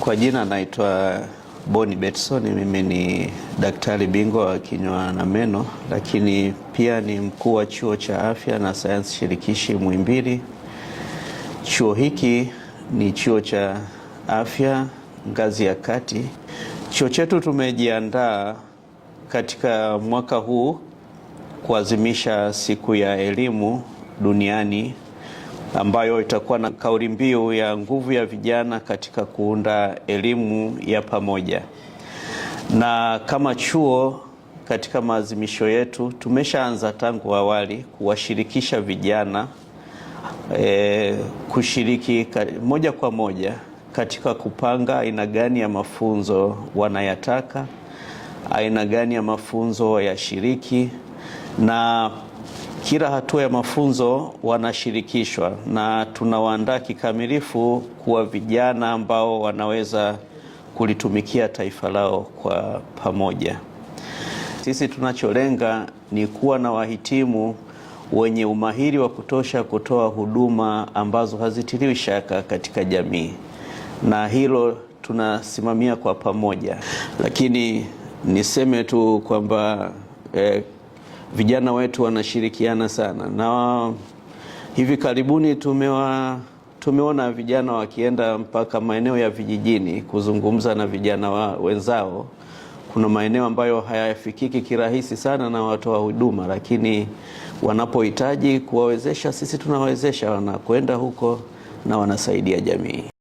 Kwa jina naitwa Boni Betson, mimi ni daktari bingwa wa kinywa na meno, lakini pia ni mkuu wa chuo cha afya na sayansi shirikishi Muhimbili. Chuo hiki ni chuo cha afya ngazi ya kati. Chuo chetu tumejiandaa katika mwaka huu kuadhimisha siku ya elimu duniani ambayo itakuwa na kauli mbiu ya nguvu ya vijana katika kuunda elimu ya pamoja. Na kama chuo katika maadhimisho yetu tumeshaanza tangu awali kuwashirikisha vijana kushiriki moja kwa moja katika kupanga aina gani ya mafunzo wanayataka, aina gani ya mafunzo ya shiriki, na kila hatua ya mafunzo wanashirikishwa na tunawaandaa kikamilifu kuwa vijana ambao wanaweza kulitumikia taifa lao kwa pamoja. Sisi tunacholenga ni kuwa na wahitimu wenye umahiri wa kutosha kutoa huduma ambazo hazitiliwi shaka katika jamii, na hilo tunasimamia kwa pamoja. Lakini niseme tu kwamba vijana wetu wanashirikiana sana, na hivi karibuni tumeona vijana wakienda mpaka maeneo ya vijijini kuzungumza na vijana wenzao. Kuna maeneo ambayo hayafikiki kirahisi sana na watoa huduma, lakini wanapohitaji kuwawezesha, sisi tunawawezesha, wanakwenda huko na wanasaidia jamii.